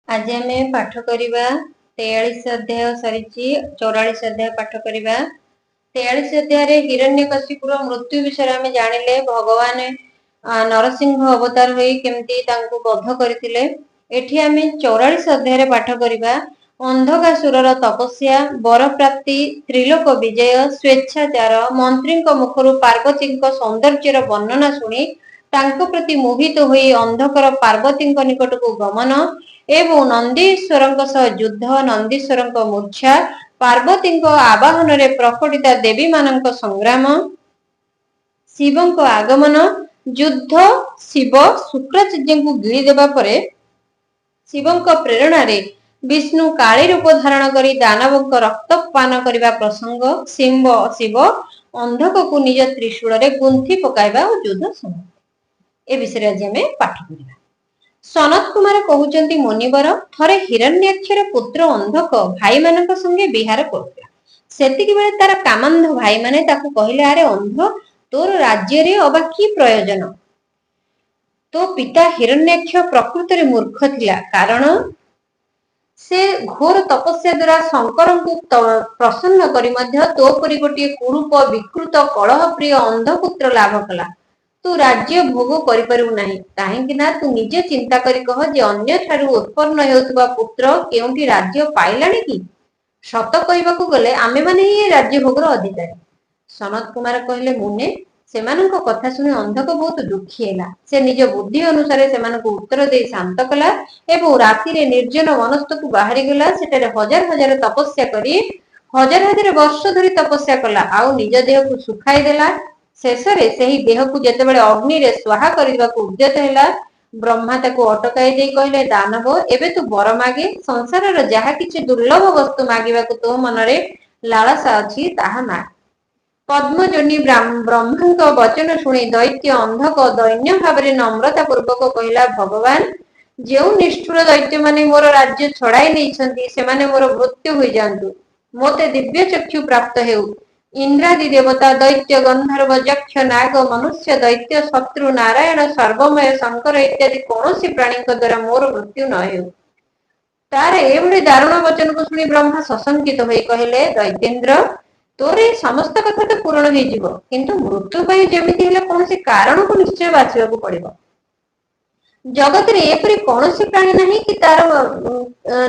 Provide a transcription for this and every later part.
आज आमे पाठ करिबा 43 अध्याय सरीची 44 अध्याय पाठ करिबा। 43 अध्याय रे हिरण्यकशिपुर मृत्यु विषय आमे जानिले भगवान नरसिंह अवतार होई केमती तांको बध करथिले। एठी आमे 44 अध्याय रे पाठ करिबा अंधकासुरर तपस्या, वर प्राप्ति, त्रिलोक विजय, स्वेच्छाचार, मंत्रीଙ୍କ मुखरु पार्वतीଙ୍କ सौंदर्यर वर्णना सुनी तांको प्रति मोहित होई अंधकर पार्वतीଙ୍କ निकटକୁ गमन एवं नंदीश्वरଙ୍କ सह युद्ध, नंदीश्वरଙ୍କ मूर्छा, पार्वतीଙ୍କ आवाहन रे प्रकटिता देवी मानଙ୍କ संग्राम, शिवଙ୍କ आगमन, युद्ध, शिव शुक्राचार्यଙ୍କୁ गिଳି देबा परे शिवଙ୍କ प्रेरणा रे विष्णु काली रूप धारण करी दानवଙ୍କ रक्त पान करिबा प्रसंग, शिव अंधक को निज त्रिशूल रे गुंथि पकाइबा और युद्ध समाप्ति। ए विषय आज हमें पाठ करिबा। सनत कुमार कहउचंती मुनिवर थरे हिरण्याक्षर पुत्र अंधक भाई मानक संगे विहार करथिला। सेतिकी बेले तार कामांध भाई माने ताकू कहिले, अरे अंध तोर राज्य रे अबा की प्रयोजन? तो पिता हिरण्याक्ष प्रकृत रे मूर्ख थिला, कारण से घोर तपस्या द्वारा शंकर को प्रसन्न करी मध्य तो परि गोटे कुरूप विकृत कलह प्रिय अंध पुत्र लाभ कला। तू राज्य भोग करिपरिबु नाही, काहेकि ना तू निजे चिंता करी कह जे अन्य ठारू उत्पन्न हेउतबा पुत्र केउंटी राज्य पाइलाणी कि? सत कहिबाकू गले आमे माने ही राज्य भोगर अधिकारी। सनत कुमार कहले, मुने सेमानंको कथा सुनि अंधक बहुत दुखी हेला। से निज बुद्धि अनुसार सेमानंको उत्तर दे शांत कला एवं राति रे निर्जन वनस्थकू बाहरी गला। सेटारे हजार हजार तपस्या करी हजार हजार वर्ष धरी तपस्या कला आउ निज देह को सुखाई देला। शेषरे सेही देह को जेतेबेले अग्नि रे स्वाहा करिबाकू उद्यत हेला, ब्रह्मा ताकू अटकाई दे कहले, दानव एबे तू वर मागे, संसारर जहा किछि दुर्लभ वस्तु मागिबाकू तो मनरे लालसा अछि ताहा माग। पद्मजनी ब्रह्मांक वचन शुणी दैत्य अंधक दैन्य भावरे नम्रता पूर्वक कहला, भगवान जेउ निष्ठुर दैत्य माने मोर राज्य छड़ाई नैछंती सेमाने मोर मृत्यु होई जांतु, मोते दिव्य चक्षु प्राप्त हेउ। इंद्रादि देवता दैत्य गंधर्व यक्ष नाग मनुष्य दैत्य शत्रु नारायण सर्वमय शंकर इत्यादि कौनसी प्राणी द्वारा मोर मृत्यु न हेउ। तार एभली दारुण वचन को सुनी ब्रह्मा सशंकित होई कहले, दैत्येंद्र तोर ए समस्त कथा तो पूर्ण होई जिवो, किंतु मृत्यु पई जेमिति हेले कौनसी कारण को निश्चय बाछिबाकू पड़िबो। जगत रे एपरि कौनसी प्राणी नहीं कि तार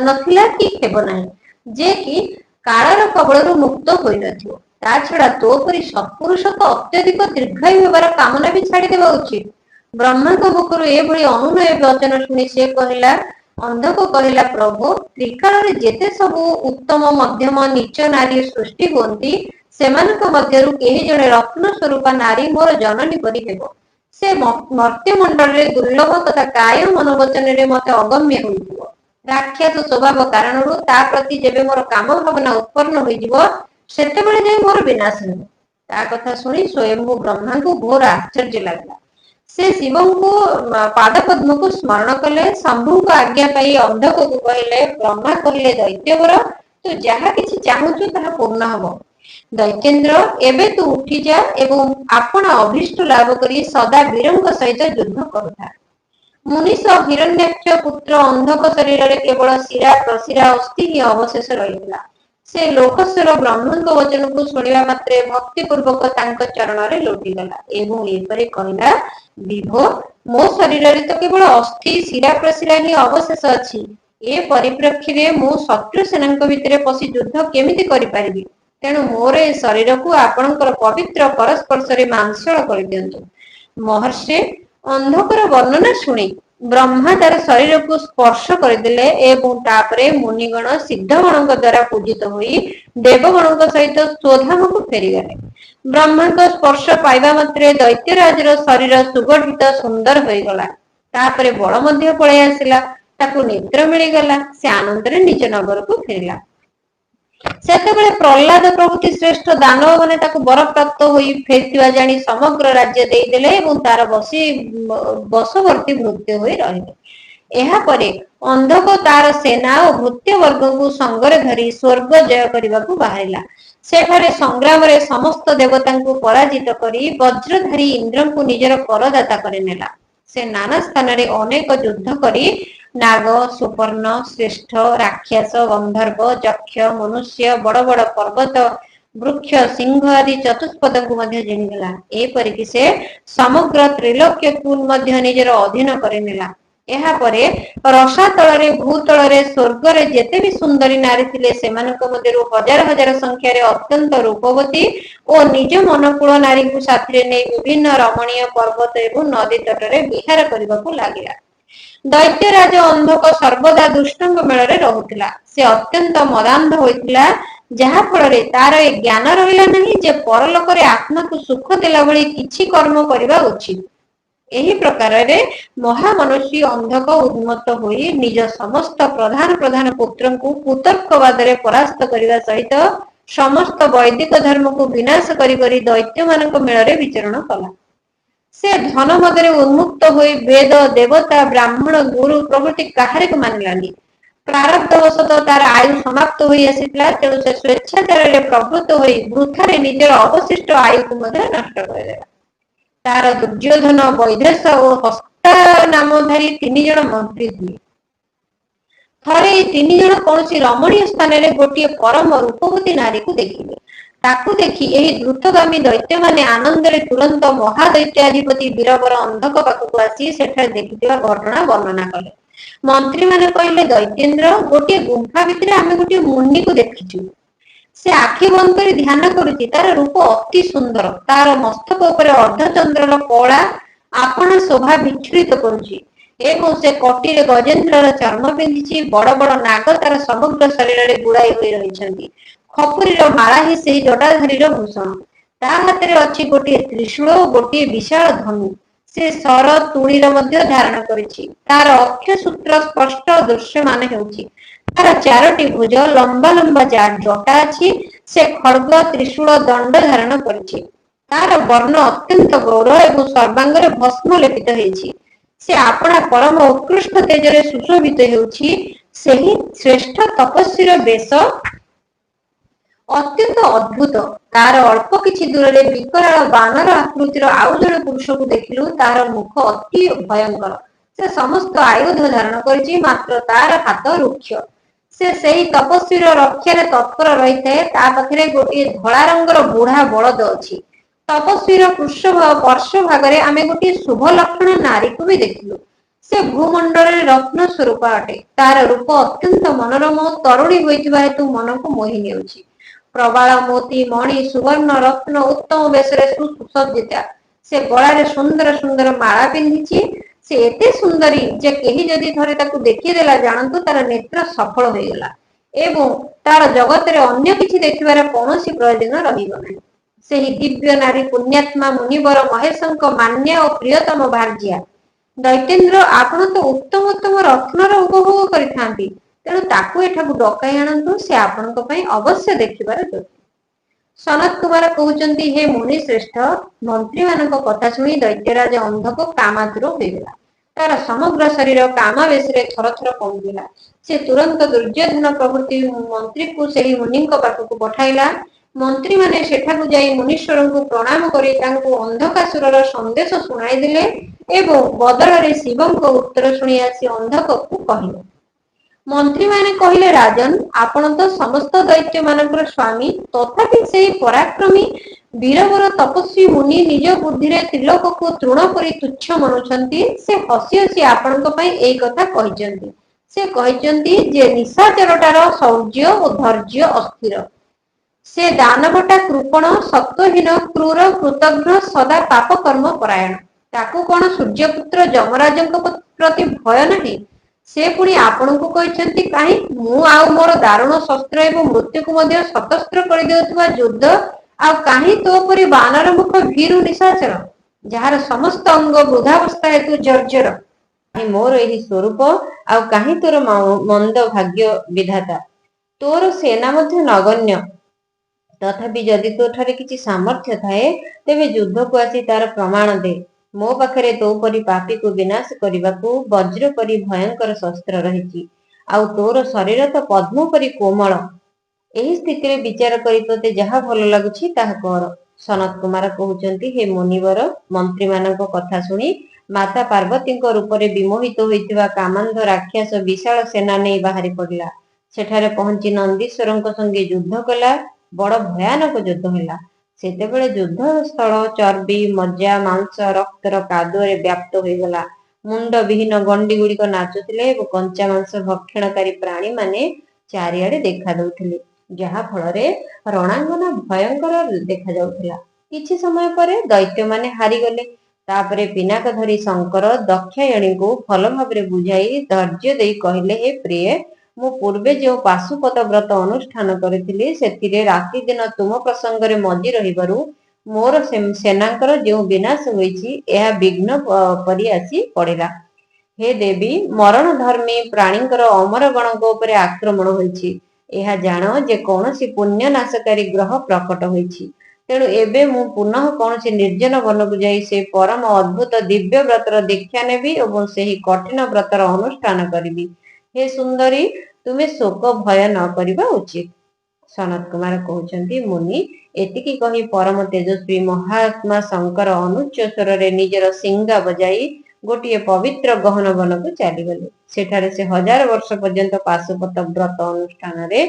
नथिला कि हेबो नाही, जे कि कालर कबळरू मुक्त होई नथिबो। ता छड़ा तो परि सत्पुरुष तो अत्यधिक दीर्घायु हेबार कामना भी छाड़ी देबा उचित। ब्रह्मा को मुखरु एभली अनुनय वचन शुणी से कहला, अंधक कहला, प्रभु त्रिकाल रे जेते सबु उत्तम मध्यम नीच नारी सृष्टि होंती सेमानक मध्यरु केही जणे रत्न स्वरूपा नारी मोर जननी परि हेबो। से मर्त्य मंडल रे दुर्लभ तथा काय मनोवचन रे मते अगम्य होइथिबो। राक्षस स्वभाव कारणरू ता प्रति जेबे मोर काम भावना उत्पन्न होइजिवो सेतेबेले जाय मोर विनाश हेबो। ता कथा सुनी स्वयं ब्रह्मा को घोर आश्चर्य लागला। से शिव को पाद पद्म को स्मरण कले, शंभु को आज्ञा पाई अंधक को कहले, ब्रह्मा कहले, दैत्यवर तू जहा किछि चाहुछु ताहा पूर्ण हबो। दैत्येंद्र एबे तू उठी जा एवं आपण अभिष्ट लाभ करी सदा वीरंक सहित युद्ध करुथा। मुनिष हिरण्याक्ष पुत्र अंधक शरीर रे केवल शिरा प्रशिरा अस्थि ही अवशेष रहिला। से लोकस्वर ब्रह्मांक वचन को सुनिबा मात्रे भक्ति पूर्वक तांक चरण रे लोटी गला एवं एपरे कहला, विभो मो शरीर रे तो केवल अस्थि शिरा प्रशिरा ही अवशेष अछि। ए परिप्रेक्षी रे मो शत्रु सेनांक भितरे पसी युद्ध केमिति करि परिबि? तेणु मोर ए शरीर को आपणकर पवित्र परस्पर्श रे मांसळ करि दियंतु। महर्षि अंधकर वर्णना शुणी ब्रह्मा तार शरीर को स्पर्श करदेले एवं तापरे मुनिगण सिद्धगणों द्वारा पूजित होई देवगणों सहित स्वधाम को फेरीगले। ब्रह्मा को स्पर्श पाइबा मात्रे दैत्यराजर शरीर सुगठित सुंदर होई गला। तापरे बल मध्य पळै आसिला, ताकू नेत्र मिलिगला। से आनंद रे निज नगर को फेरिला। सेतेबेले प्रहलाद प्रभृति श्रेष्ठ दानव माने ताकू वर प्राप्त होई फेरिथिबा जानी समग्र राज्य देई देले एवं तार बसवर्ती भृत्य होई रहिले। एहा परे अंधक तार सेना और भृत्य वर्ग को संगरे धरी स्वर्ग जय करबाकू बाहरिला। सेठारे संग्राम रे समस्त देवता को पराजित करी वज्रधारी इंद्र को निजर करदाता करे नेला। से नाना स्थान रे अनेक युद्ध करी नाग, सुपर्ण, श्रेष्ठ, राक्षस, गंधर्व, यक्ष, मनुष्य, बड़ बड़ पर्वत, वृक्ष, सिंह आदि चतुष्पद को मध्य जिणिदेला। एपरिक से समग्र त्रैलोक्यକୁ ମଧ୍ୟ ନିଜର ଅଧୀନ କରିନେଲା। ଏହାପରେ ରସାତଳରେ ଭୂତଳରେ ସ୍ୱର୍ଗରେ ଯେତେ ବି ସୁନ୍ଦରୀ ନାରୀ ଥିଲେ ସେମାନଙ୍କ ମଧ୍ୟରୁ ହଜାର ହଜାର ସଂଖ୍ୟାରେ ଅତ୍ୟନ୍ତ ରୂପବତୀ ଓ ନିଜ ମନକୁଳ ନାରୀଙ୍କୁ ସାଥିରେ ନେଇ ବିଭିନ୍ନ ରମଣୀୟ ପର୍ବତ ଏବଂ ନଦୀ ତଟରେ ବିହାର କରିବାକୁ ଲାଗିଲା। ଦୈତ୍ୟରାଜ ଅନ୍ଧକ ସର୍ବଦା ଦୁଷ୍ଟଙ୍କ ମେଳରେ ରହୁଥିଲା। ସେ ଅତ୍ୟନ୍ତ ମଦାନ୍ଧ ହୋଇଥିଲା, ଯାହା ଫଳରେ ତାର ଏ ଜ୍ଞାନ ରହିଲା ନାହିଁ ଯେ ପରଲୋକରେ ଆତ୍ମାକୁ ସୁଖ ଦେଲା ଭଳି କିଛି କର୍ମ କରିବା ଉଚିତ। ଏହି ପ୍ରକାରରେ ମହାମନୁଷ୍ୟ ଅନ୍ଧକ ଉନ୍ମତ୍ତ ହୋଇ ନିଜ ସମସ୍ତ ପ୍ରଧାନ ପ୍ରଧାନ ପୁତ୍ରଙ୍କୁ କୁତର୍କବାଦରେ ପରାସ୍ତ କରିବା ସହିତ ସମସ୍ତ ବୈଦିକ ଧର୍ମକୁ ବିନାଶ କରି କରି ଦୈତ୍ୟମାନଙ୍କ ମେଳରେ ବିଚରଣ କଲା। ସେ ଧନ ମଦରେ ଉନ୍ମୁକ୍ତ ହୋଇ ବେଦ, ଦେବତା, ବ୍ରାହ୍ମଣ, ଗୁରୁ ପ୍ରଭୃତି କାହାରିକୁ ମାନିଲାନି। ପ୍ରାରବ୍ଧବଶତଃ ତାର ଆୟୁ ସମାପ୍ତ ହୋଇ ଆସିଥିଲା, ତେଣୁ ସେ ସ୍ୱେଚ୍ଛାଚାରରେ ପ୍ରବୃତ୍ତ ହୋଇ ବୃଥାରେ ନିଜର ଅବଶିଷ୍ଟ ଆୟୁକୁ ମଧ୍ୟ ନଷ୍ଟ କରିଦେଲା। ତାର ଦୁର୍ଯ୍ୟୋଧନ, ବୈଦେଶ ଓ ହସ୍ତା ନାମଧାରୀ 3 ଜଣ ମନ୍ତ୍ରୀ ଥିଲେ। ଥରେ ଏଇ 3 ଜଣ କୌଣସି ରମଣୀୟ ସ୍ଥାନରେ ଗୋଟିଏ ପରମ ରୂପବତୀ ନାରୀକୁ ଦେଖିଲେ। ତାକୁ ଦେଖି ଏହି ଦ୍ରୁତଗାମୀ ଦୈତ୍ୟମାନେ ଆନନ୍ଦରେ ତୁରନ୍ତ ମହାଦୈତ୍ୟାଧିପତି ବୀରବର ଅନ୍ଧକ ପାଖକୁ ଆସି ସେଠାରେ ଦେଖିଥିବା ଘଟଣା ବର୍ଣ୍ଣନା କଲେ। ମନ୍ତ୍ରୀମାନେ କହିଲେ, ଦୈତ୍ୟେନ୍ଦ୍ର, ଗୋଟିଏ ଗୁମ୍ଫା ଭିତରେ ଆମେ ଗୋଟିଏ ମୁନିକୁ ଦେଖିଛୁ। ସେ ଆଖି ବନ୍ଦ କରି ଧ୍ୟାନ କରୁଛି। ତାର ରୂପ ଅତି ସୁନ୍ଦର। ତାର ମସ୍ତକ ଉପରେ ଅର୍ଦ୍ଧଚନ୍ଦ୍ରର କଳା ଆପଣା ଶୋଭା ବିଚ୍ଛୁରିତ କରୁଛି ଏବଂ ସେ କଟିରେ ଗଜେନ୍ଦ୍ରର ଚର୍ମ ପିନ୍ଧିଛି। ବଡ ବଡ ନାଗ ତାର ସମଗ୍ର ଶରୀରରେ ଗୁଡ଼ାଇ ହୋଇ ରହିଛନ୍ତି। ଖପୁରୀର ମାଳା ହିଁ ସେହି ଜଟାଧାରୀର ଭୂଷଣ। ତା ହାତରେ ଅଛି ଗୋଟିଏ ତ୍ରିଶୂଳ ଓ ଗୋଟିଏ ବିଶାଳ ଧନୁ। ସେ ଶର ତୁଣୀର ମଧ୍ୟ ଧାରଣ କରିଛି। ତାର ଅକ୍ଷସୂତ୍ର ସ୍ପଷ୍ଟ ଦୃଶ୍ୟମାନ ହେଉଛି। ତାର 4ଟି ଭୁଜ, ଲମ୍ବା ଲମ୍ବା ଜଟା ଅଛି। ସେ ଖଡ୍ଗ, ତ୍ରିଶୂଳ, ଦଣ୍ଡ ଧାରଣ କରିଛି। ତାର ବର୍ଣ୍ଣ ଅତ୍ୟନ୍ତ ଗୌର ଏବଂ ସର୍ବାଙ୍ଗରେ ଭସ୍ମ ଲେପିତ ହେଇଛି। ସେ ଆପଣା ପରମ ଉତ୍କୃଷ୍ଟ ତେଜରେ ସୁଶୋଭିତ ହେଉଛି। ସେହି ଶ୍ରେଷ୍ଠ ତପସ୍ୱୀର ବେଶ ଅତ୍ୟନ୍ତ ଅଦ୍ଭୁତ। ତାର ଅଳ୍ପ କିଛି ଦୂରରେ ବିକରାଳ ବାନର ଆକୃତିର ଆଉ ଜଣେ ପୁରୁଷକୁ ଦେଖିଲୁ। ତାର ମୁଖ ଅତି ଭୟଙ୍କର। ସେ ସମସ୍ତ ଆୟୁଧ ଧାରଣ କରିଛି, ମାତ୍ର ତାର ହାତ ରୁକ୍ଷ। ସେ ସେହି ତପସ୍ୱୀର ରକ୍ଷାରେ ତତ୍ପର ରହିଥାଏ। ତା ପାଖରେ ଗୋଟିଏ ଧଳା ରଙ୍ଗର ବୁଢା ବଳଦ ଅଛି। ତପସ୍ୱୀର ପାର୍ଶ୍ୱ ଭାଗରେ ଆମେ ଗୋଟିଏ ଶୁଭ ଲକ୍ଷଣ ନାରୀକୁ ବି ଦେଖିଲୁ। ସେ ଭୂମଣ୍ଡଳରେ ରତ୍ନ ସ୍ୱରୂପ ଅଟେ। ତାର ରୂପ ଅତ୍ୟନ୍ତ ମନୋରମ ଓ ତରୁଣୀ ହୋଇଥିବା ହେତୁ ମନକୁ ମୋହି ନେଉଛି। ପ୍ରବାଳ ମୋତି, ମଣି, ସୁବର୍ଣ୍ଣ, ରତ୍ନ ଉତ୍ତମ ବେଶରେ ସୁସଜ୍ଜିତା। ସେ ଗଳାରେ ସୁନ୍ଦର ସୁନ୍ଦର ମାଳା ପିନ୍ଧିଛି। ସେ ଏତେ ସୁନ୍ଦରୀ ଯେ କେହି ଯଦି ଥରେ ତାକୁ ଦେଖିଦେଲା, ଜାଣନ୍ତୁ ତାର ନେତ୍ର ସଫଳ ହୋଇଗଲା ଏବଂ ତାର ଜଗତରେ ଅନ୍ୟ କିଛି ଦେଖିବାର କୌଣସି ପ୍ରୟୋଜନ ରହିବ ନାହିଁ। ସେହି ଦିବ୍ୟ ନାରୀ ପୁଣ୍ୟାତ୍ମା ମୁନିବର ମହେଶଙ୍କ ମାନ୍ୟା ଓ ପ୍ରିୟତମ ଭାର୍ଯ୍ୟା। ଦୈତ୍ୟେନ୍ଦ୍ର, ଆପଣ ତ ଉତ୍ତମ ଉତ୍ତମ ରତ୍ନର ଉପଭୋଗ କରିଥାନ୍ତି, ତେଣୁ ତାକୁ ଏଠାକୁ ଡକାଇ ଆଣନ୍ତୁ। ସେ ଆପଣଙ୍କ ପାଇଁ ଅବଶ୍ୟ ଦେଖିବାର ଯୋଗ୍ୟ। ସନତ କୁମାର କହୁଛନ୍ତି, ହେ ମୁନି ଶ୍ରେଷ୍ଠ, ମନ୍ତ୍ରୀମାନଙ୍କ କଥା ଶୁଣି ଦୈତ୍ୟରାଜ ଅନ୍ଧକ କାମାତୁର ହୋଇଗଲା। ତାର ସମଗ୍ର ଶରୀର କାମାବେଶରେ ଥର ଥର କମ୍ପିଲା। ସେ ତୁରନ୍ତ ଦୁର୍ଯ୍ୟୋଧନ ପ୍ରଭୃତି ମନ୍ତ୍ରୀକୁ ସେହି ମୁନିଙ୍କ ପାଖକୁ ପଠାଇଲା। ମନ୍ତ୍ରୀମାନେ ସେଠାକୁ ଯାଇ ମୁନୀଶ୍ୱରଙ୍କୁ ପ୍ରଣାମ କରି ତାଙ୍କୁ ଅନ୍ଧକାସୁରର ସନ୍ଦେଶ ଶୁଣାଇଦେଲେ ଏବଂ ବଦଳରେ ଶିବଙ୍କ ଉତ୍ତର ଶୁଣି ଆସି ଅନ୍ଧକକୁ କହିଲେ। ମନ୍ତ୍ରୀମାନେ କହିଲେ, ରାଜନ, ଆପଣ ତ ସମସ୍ତ ଦୈତ୍ୟମାନଙ୍କର ସ୍ୱାମୀ, ତଥାପି ସେହି ପରାକ୍ରମୀ ବୀରବର ତପସ୍ୱୀ ମୁନି ନିଜ ବୁଦ୍ଧିରେ ତ୍ରିଲୋକକୁ ତୃଣ କରି ତୁଚ୍ଛ ମଣୁଛନ୍ତି। ସେ ହସି ହସି ଆପଣଙ୍କ ପାଇଁ ଏଇ କଥା କହିଛନ୍ତି। ସେ କହିଛନ୍ତି ଯେ ନିଶାଚରଟାର ଶୌର୍ଯ୍ୟ ଓ ଧୈର୍ଯ୍ୟ ଅସ୍ଥିର। ସେ ଦାନବଟା କୃପଣ, ସତ୍ତ୍ୱହୀନ, କ୍ରୂର, କୃତଘ୍ନ, ସଦା ପାପ କର୍ମ ପରାୟଣ। ତାକୁ କଣ ସୂର୍ଯ୍ୟପୁତ୍ର ଯମରାଜଙ୍କ ପ୍ରତି ଭୟ ନାହିଁ? ସେ ପୁଣି ଆପଣଙ୍କୁ କହିଛନ୍ତି କାହିଁ? ମୁଁ ଆଉ ମୋର ଦାରୁଣ ଶସ୍ତ୍ର ଏବଂ ମୃତ୍ୟୁକୁ ମଧ୍ୟ ଶତସ୍ତ୍ର କରିଦେଉଥିବା ଯୁଦ୍ଧ, ଆଉ କାହିଁ ତୋ ପରି ବାନର ମୁଖ ଭୀରୁ ନିଶାଚର, ଯାହାର ସମସ୍ତ ଅଙ୍ଗ ବୃଦ୍ଧାବସ୍ଥା ହେତୁ ଜର୍ଜର। କାହିଁ ମୋର ଏହି ସ୍ୱରୂପ, ଆଉ କାହିଁ ତୋର ମନ୍ଦ ଭାଗ୍ୟ ବିଧାତା? ତୋର ସେନା ମଧ୍ୟ ନଗଣ୍ୟ। ତଥାପି ଯଦି ତୋ ଠାରେ କିଛି ସାମର୍ଥ୍ୟ ଥାଏ, ତେବେ ଯୁଦ୍ଧକୁ ଆସି ତାର ପ୍ରମାଣ ଦେ। ମୋ ପାଖରେ ତୋ ପରି ପାପୀକୁ ବିନାଶ କରିବାକୁ ବଜ୍ର ପରି ଭୟଙ୍କର ଶସ୍ତ୍ର ରହିଛି, ଆଉ ତୋର ଶରୀର ତ ପଦ୍ମ ପରି କୋମଳ। ଏହି ସ୍ଥିତିରେ ବିଚାର କରି ତୋତେ ଯାହା ଭଲ ଲାଗୁଛି ତାହା କର। ସନତ କୁମାର କହୁଛନ୍ତି, ହେ ମୁନିବର, ମନ୍ତ୍ରୀମାନଙ୍କ କଥା ଶୁଣି ମାତା ପାର୍ବତୀଙ୍କ ରୂପରେ ବିମୋହିତ ହୋଇଥିବା କାମାନ୍ଧ ରାକ୍ଷସ ବିଶାଳ ସେନା ନେଇ ବାହାରି ପଡ଼ିଲା। ସେଠାରେ ପହଞ୍ଚି ନନ୍ଦୀଶ୍ୱରଙ୍କ ସଙ୍ଗେ ଯୁଦ୍ଧ କଲା। ବଡ଼ ଭୟାନକ ଯୁଦ୍ଧ ହେଲା। ସେତେବେଳେ ଯୁଦ୍ଧ ସ୍ଥଳ ଚର୍ବି, ମଜ୍ଜା, ମାଂସ, ରକ୍ତର କାଦୁଅରେ ବ୍ୟାପ୍ତ ହୋଇଗଲା। ମୁଣ୍ଡ ବିହୀନ ଗଣ୍ଡି ଗୁଡ଼ିକ ନାଚୁଥିଲେ ଏବଂ କଞ୍ଚା ମାଂସ ଭକ୍ଷଣକାରୀ ପ୍ରାଣୀମାନେ ଚାରିଆଡ଼େ ଦେଖା ଦଉଥିଲେ, ଯାହା ଫଳରେ ରଣାଙ୍ଗନ ଭୟଙ୍କର ଦେଖାଯାଉଥିଲା। କିଛି ସମୟ ପରେ ଦୈତ୍ୟମାନେ ହାରିଗଲେ। ତାପରେ ପିନାକ ଧରି ଶଙ୍କର ଦକ୍ଷାୟଣୀଙ୍କୁ ଭଲ ଭାବରେ ବୁଝାଇ ଧୈର୍ଯ୍ୟ ଦେଇ କହିଲେ, ହେ ପ୍ରିୟ, ମୁଁ ପୂର୍ବେ ଯେଉଁ ପାଶୁପତ ବ୍ରତ ଅନୁଷ୍ଠାନ କରିଥିଲି, ସେଥିରେ ରାତିଦିନ ତୁମ ପ୍ରସଙ୍ଗରେ ମଜି ରହିବାରୁ ମୋର ସେନାଙ୍କର ଯେଉଁ ବିନାଶ ହୋଇଛି, ଏହା ବିଘ୍ନ ପରି ଆସି ପଡ଼ିଲା। ହେ ଦେବୀ, ମରଣ ଧର୍ମୀ ପ୍ରାଣୀଙ୍କର ଅମରଗଣଙ୍କ ଉପରେ ଆକ୍ରମଣ ହୋଇଛି। ଏହା ଜାଣ ଯେ କୌଣସି ପୁଣ୍ୟ ନାଶକାରୀ ଗ୍ରହ ପ୍ରକଟ ହୋଇଛି। ତେଣୁ ଏବେ ମୁଁ ପୁନଃ କୌଣସି ନିର୍ଜନ ବନକୁ ଯାଇ ସେ ପରମ ଅଦ୍ଭୁତ ଦିବ୍ୟ ବ୍ରତର ଦୀକ୍ଷା ନେବି ଏବଂ ସେହି କଠିନ ବ୍ରତର ଅନୁଷ୍ଠାନ କରିବି। ହେ ସୁନ୍ଦରୀ, ତୁମେ ଶୋକ ଭୟ ନ କରିବା ଉଚିତ। ସନତ କୁମାର କହୁଛନ୍ତି, ମୁନି ଏତିକି କହି ପରମ ତେଜସ୍ୱୀ ମହାତ୍ମା ଶଙ୍କର ଅନୁଚ୍ଚ ସ୍ୱରରେ ନିଜର ଶିଙ୍ଗା ବଜାଇ ଗୋଟିଏ ପବିତ୍ର ଗହନ ବନକୁ ଚାଲିଗଲେ। ସେଠାରେ ସେ 1000 ବର୍ଷ ପର୍ଯ୍ୟନ୍ତ ପାଶୁପତ ବ୍ରତ ଅନୁଷ୍ଠାନରେ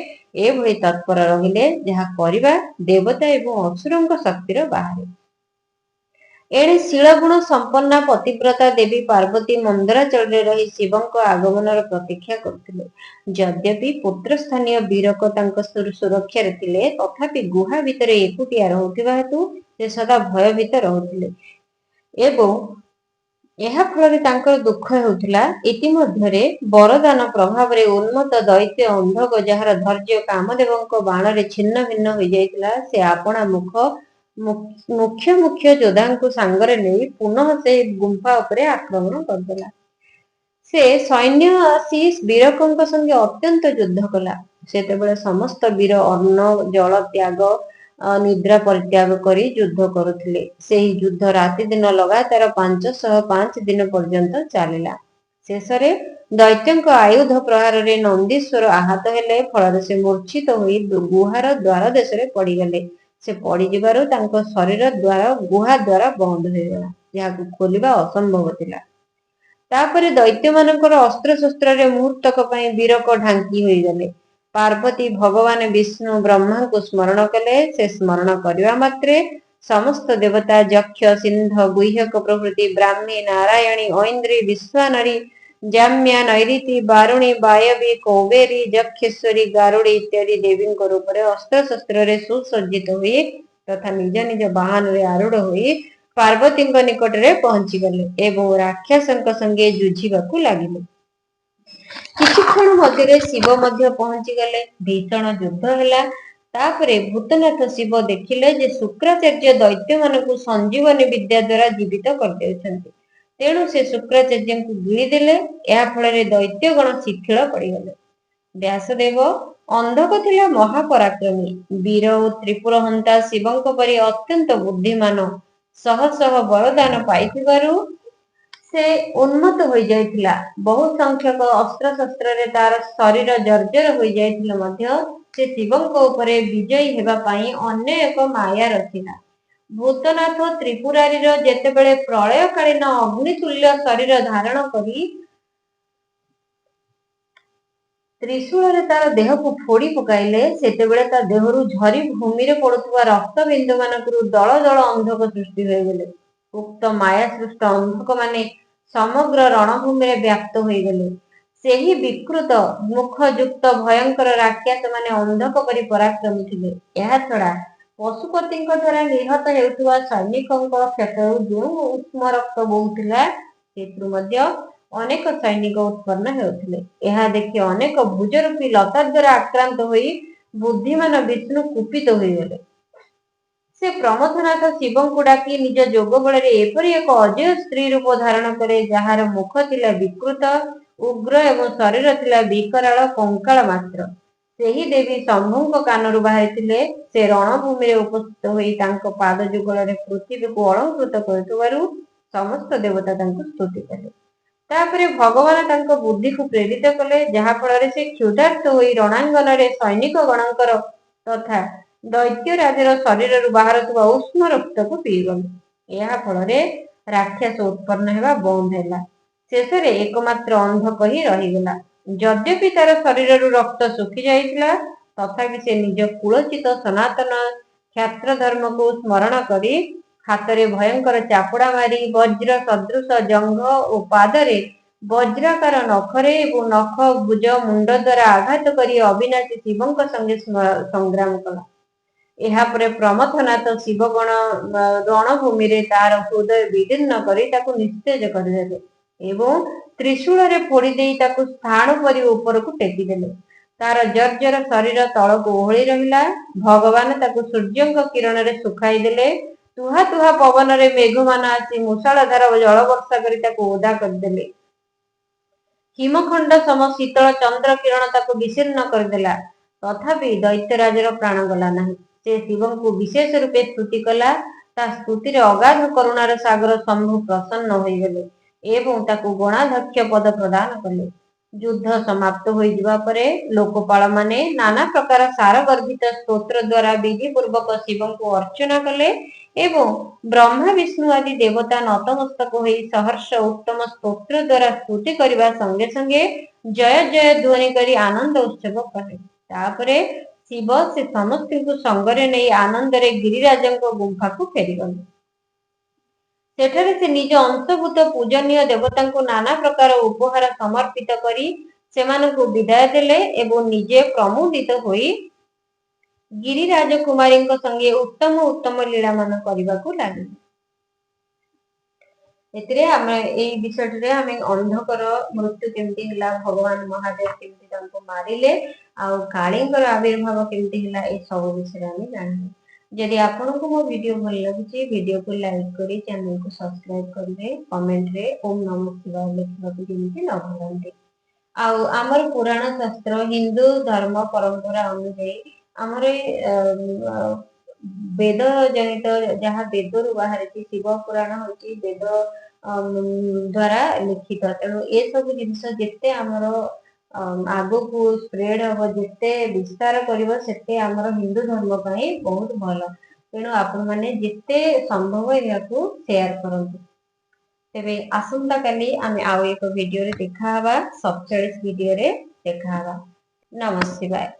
ଏଭଳି ତତ୍ପର ରହିଲେ, ଯାହା କରିବା ଦେବତା ଏବଂ ଅସୁରଙ୍କ ଶକ୍ତିର ବାହାରେ। ଏଣେ ଶୀଳଗୁଣ ସମ୍ପନ୍ନା ପତିବ୍ରତା ଦେବୀ ପାର୍ବତୀ ମନ୍ଦରାଚଳରେ ରହି ଶିବଙ୍କ ଆଗମନର ପ୍ରତୀକ୍ଷା କରୁଥିଲେ। ଯଦ୍ୟପି ପୁତ୍ରସ୍ଥାନୀୟ ବୀରକ ତାଙ୍କ ସୁରକ୍ଷାରେ ଥିଲେ, ତଥାପି ଗୁହା ଭିତରେ ଏକୁଟିଆ ରହୁଥିବା ହେତୁ ସେ ସଦା ଭୟଭୀତ ରହୁଥିଲେ ଏବଂ ଏହା ଫଳରେ ତାଙ୍କର ଦୁଃଖ ହେଉଥିଲା। ଇତିମଧ୍ୟରେ ବରଦାନ ପ୍ରଭାବରେ ଉନ୍ମତ୍ତ ଦୈତ୍ୟ ଅନ୍ଧକ, ଯାହାର ଧୈର୍ଯ୍ୟ କାମଦେବଙ୍କ ବାଣରେ ଛିନ୍ନ ଭିନ୍ନ ହୋଇଯାଇଥିଲା, ସେ ଆପଣା ମୁଖ୍ୟ ଯୋଦ୍ଧାଙ୍କୁ ସାଙ୍ଗରେ ନେଇ ପୁନଃ ସେହି ଗୁମ୍ଫା ଉପରେ ଆକ୍ରମଣ କରିଦେଲା। ସେ ସୈନ୍ୟ ଆସି ବୀରକଙ୍କ ସଙ୍ଗେ ଅତ୍ୟନ୍ତ ଯୁଦ୍ଧ କଲା। ସେତେବେଳେ ସମସ୍ତ ବୀର ଅନ୍ନ ଜଳ ତ୍ୟାଗ, ନିଦ୍ରା ପରିତ୍ୟାଗ କରି ଯୁଦ୍ଧ କରୁଥିଲେ। ସେହି ଯୁଦ୍ଧ ରାତିଦିନ ଲଗାତାର 505 ଦିନ ପର୍ଯ୍ୟନ୍ତ ଚାଲିଲା। ଶେଷରେ ଦୈତ୍ୟଙ୍କ ଆୟୁଧ ପ୍ରହାରରେ ନନ୍ଦୀଶ୍ୱର ଆହତ ହେଲେ। ଫଳରେ ସେ ମୂର୍ଚ୍ଛିତ ହୋଇ ଗୁହାର ଦ୍ୱାର ଦେଶରେ ପଡ଼ିଗଲେ। ସେ ପଡ଼ିଯିବାରୁ ତାଙ୍କ ଶରୀର ଗୁହା ଦ୍ୱାର ବନ୍ଦ ହୋଇଗଲା, ଯାହାକୁ ଖୋଲିବା ଅସମ୍ଭବ ଥିଲା। ତାପରେ ଦୈତ୍ୟମାନଙ୍କର ଅସ୍ତ୍ରଶସ୍ତ୍ରରେ ମୁହୂର୍ତ୍ତକ ପାଇଁ ବୀରକ ଢାଙ୍କି ହୋଇଗଲେ। ପାର୍ବତୀ ଭଗବାନ ବିଷ୍ଣୁ ବ୍ରହ୍ମାଙ୍କୁ ସ୍ମରଣ କଲେ। ସେ ସ୍ମରଣ କରିବା ମାତ୍ରେ ସମସ୍ତ ଦେବତା ଯକ୍ଷ, ସିନ୍ଧ, ଗୁହ୍ୟକ ପ୍ରଭୃତି ବ୍ରାହ୍ମୀ, ନାରାୟଣୀ, ଐନ୍ଦ୍ରୀ, ବିଶ୍ୱାନରୀ, ଜାମ୍ୟା, ନୈରିତି, ବାରୁଣୀ, ବାୟବୀ, କୌବେରୀ, ଯକ୍ଷେଶ୍ୱରୀ, ଗାରୁଡୀ ଇତ୍ୟାଦି ଦେବୀଙ୍କ ରୂପରେ ଅସ୍ତ୍ରଶସ୍ତ୍ରରେ ସୁସଜ୍ଜିତ ହୋଇ ତଥା ନିଜ ନିଜ ବାହନରେ ଆରୂଢ ହୋଇ ପାର୍ବତୀଙ୍କ ନିକଟରେ ପହଞ୍ଚିଗଲେ ଏବଂ ରାକ୍ଷସଙ୍କ ସଙ୍ଗେ ଯୁଝିବାକୁ ଲାଗିଲେ। କିଛି କ୍ଷଣ ମଧ୍ୟରେ ଶିବ ମଧ୍ୟ ପହଞ୍ଚିଗଲେ। ଭୀଷଣ ଯୁଦ୍ଧ ହେଲା। ତାପରେ ଭୂତନାଥ ଶିବ ଦେଖିଲେ ଯେ ଶୁକ୍ରାଚାର୍ଯ୍ୟ ଦୈତ୍ୟମାନଙ୍କୁ ସଞ୍ଜୀବନୀ ବିଦ୍ୟା ଦ୍ୱାରା ଜୀବିତ କରିଦେଉଛନ୍ତି। ତେଣୁ ସେ ଶୁକ୍ରାଚାର୍ଯ୍ୟଙ୍କୁ ଗିଳିଦେଲେ। ଏହା ଫଳରେ ଦୈତ୍ୟଗଣ ଶିଥିଳ ପଡ଼ିଗଲେ। ବ୍ୟାସଦେବ ଅନ୍ଧକ ଥିଲା ମହାପରାକ୍ରମୀ, ବୀର ଓ ତ୍ରିପୁର ହନ୍ତା ଶିବଙ୍କ ପରି ଅତ୍ୟନ୍ତ ବୁଦ୍ଧିମାନ। ଶହ ଶହ ବରଦାନ ପାଇଥିବାରୁ ସେ ଉନ୍ମତ୍ତ ହୋଇଯାଇଥିଲା। ବହୁ ସଂଖ୍ୟକ ଅସ୍ତ୍ରଶସ୍ତ୍ରରେ ତାର ଶରୀର ଜର୍ଜର ହୋଇଯାଇଥିଲେ ମଧ୍ୟ ସେ ଶିବଙ୍କ ଉପରେ ବିଜୟୀ ହେବା ପାଇଁ ଅନ୍ୟ ଏକ ମାୟା ରଚିଲା। ଭୂତନାଥ ତ୍ରିପୁରାରୀର ଯେତେବେଳେ ପ୍ରଳୟକାଳୀନ ଅଗ୍ନିତୁଲ୍ୟ ଶରୀର ଧାରଣ କରି ତ୍ରିଶୂଳରେ ତାର ଦେହକୁ ଫୋଡ଼ି ପକାଇଲେ, ସେତେବେଳେ ତା ଦେହରୁ ଝରି ଭୂମିରେ ପଡୁଥିବା ରକ୍ତ ବିନ୍ଦୁ ମାନଙ୍କରୁ ଦଳ ଦଳ ଅନ୍ଧକ ସୃଷ୍ଟି ହୋଇଗଲେ। ଉକ୍ତ ମାୟା ସୃଷ୍ଟ ଅନ୍ଧକମାନେ ସମଗ୍ର ରଣଭୂମିରେ ବ୍ୟାପ୍ତ ହୋଇଗଲେ। ସେହି ବିକୃତ ମୁଖଯୁକ୍ତ ଭୟଙ୍କର ରାକ୍ଷସ ମାନେ ଅନ୍ଧକ ପରି ପରାକ୍ରମୀ ଥିଲେ। ଏହା ଛଡା ପଶୁପତିଙ୍କ ଦ୍ୱାରା ନିହତ ହେଉଥିବା ସୈନିକଙ୍କ କ୍ଷତରୁ ଯେଉଁ ଉଷ୍ମ ରକ୍ତ ବୋହୁଥିଲା, ସେଥିରୁ ମଧ୍ୟ ଅନେକ ସୈନିକ ଉତ୍ପନ୍ନ ହେଉଥିଲେ। ଏହା ଦେଖି ଅନେକ ଭୁଜରୂପୀ ଲତା ଦ୍ୱାରା ଆକ୍ରାନ୍ତ ହୋଇ ବୁଦ୍ଧିମାନ ବିଷ୍ଣୁ କୁପିତ ହୋଇଗଲେ। ସେ ପ୍ରମଥନାଥ ଶିବଙ୍କୁ ଡାକି ନିଜ ଯୋଗ ବଳରେ ଏପରି ଏକ ଅଜୟ ସ୍ତ୍ରୀ ରୂପ ଧାରଣ କଲେ, ଯାହାର ମୁଖ ଥିଲା ବିକୃତ, ଉଗ୍ର ଏବଂ ଶରୀର ଥିଲା ବିକରାଳ କଙ୍କାଳ ମାତ୍ର। ସେହି ଦେବୀ ଶମ୍ଭୁଙ୍କ କାନରୁ ବାହାରିଥିଲେ। ସେ ରଣଭୂମିରେ ଉପସ୍ଥିତ ହୋଇ ତାଙ୍କ ପାଦ ଯୁଗଳରେ ପୃଥିବୀକୁ ଅଳଙ୍କୃତ କରୁଥିବାରୁ ସମସ୍ତ ଦେବତା ତାଙ୍କୁ ସ୍ତୁତି କଲେ। ତାପରେ ଭଗବାନ ତାଙ୍କ ବୁଦ୍ଧିକୁ ପ୍ରେରିତ କଲେ, ଯାହା ଫଳରେ ସେ କ୍ଷୁଧାର୍ତ ହୋଇ ରଣାଙ୍ଗନରେ ସୈନିକ ଗଣଙ୍କର ତଥା ଦୈତ୍ୟରାଜର ଶରୀରରୁ ବାହାରୁଥିବା ଉଷ୍ମ ରକ୍ତକୁ ପିଇଗଲେ। ଏହା ଫଳରେ राक्षस उत्पन्न हेबा बंद हैला। शेषरे एकमात्र अंधक ही रहीगला। यद्यपि तार शरीर रक्त सुखी जाइतिला तथापि से निज कुलचित सनातन क्षात्र धर्म को स्मरण करी हाथ में भयंकर चापुड़ा मारी वज्र सदृश जंघ और पादरे वज्राकार नखरे और नख भुज मुंड द्वारा आघात करी अविनाशी शिवों संगे संग्राम कला। एहापरे प्रमथनाथ शिवगण रणभूमि रे तार हृदय विदीर्ण करी ताकु निस्तेज करदेले एवं त्रिशूल रे फोड़ी देई ताकु स्थान परि ऊपर को टेकी देले। तार जर्जर शरीर तल को ओहଳି रहिला। भगवान ताकु सूर्यंक किरण रे सुखाई देले। तुहा तुहा पवन रे मेघमान आसी मुसळधार जल वर्षा करी ताकु ओदा करदेले। हिमखंड सम शीतल चंद्र किरण ताकु विशीर्ण करदेला। तथापि दैत्यराजर प्राण गला नहीं। से शिवं को विशेष रूपे स्तुति कला। ता स्तुति रे अगाध करुणार सागर शंभु प्रसन्न होइगले एवं ताकु गणाध्यक्ष पद प्रदान कले। युद्ध समाप्त होई जिबा परे लोकपाल माने नाना प्रकार सार गर्भित स्तोत्र द्वारा विधि पूर्वक शिवं को अर्चना कले एवं ब्रह्मा विष्णु आदि देवता नतमस्तक होई सहर्ष उत्तम स्तोत्र द्वारा स्तुति करबा संगे संगे जय जय ध्वनि करी आनंद उत्सव कले। तापरे शिव से समस्त को संगरे नहीं आनंद रे गिरिराज गुंफा को फेरीगले। सेठरे से निज अंशभूत पूजनीय देवता को नाना प्रकार उपहार समर्पित करी सेमानकु विदाय देले एवं निजे प्रमुदित होई गिरिराज कुमारी संगे उत्तम उत्तम लीला मान करने को लगे। एतिरे आमे एई विषयटे आमे अंधकर मृत्यु केमती हला भगवान महादेव केमती तांको मारिले आ कालींकर आविर्भाव केमती हला ए सब विषय आमे जानिले। यदि आपनको मो वीडियो भल लागुची वीडियो को लाइक करी चैनल को सब्सक्राइब करिवे कमेंट रे ओम नमः शिवाय लिखबाकू जेमती न भूलंती। आ हमर पुराण शास्त्र हिंदू धर्म परंपरा अनुसार हमरे वेद जनित जहाँ वेद रु बाहर शिव पुराण होची वेद द्वारा लिखित तेणु ए सब जिनस जेते हमर आगो को स्प्रेड हम जिते विस्तार करिवो सेते हमर हिंदू धर्म पई बहुत भलो। तेणु आपण माने जिते संभव याकू शेयर करंतु। तेबे आसंता काली आमे आउ एक वीडियो रे देखा हवा 47 वीडियो रे देखा हवा। नमस्ते बाय।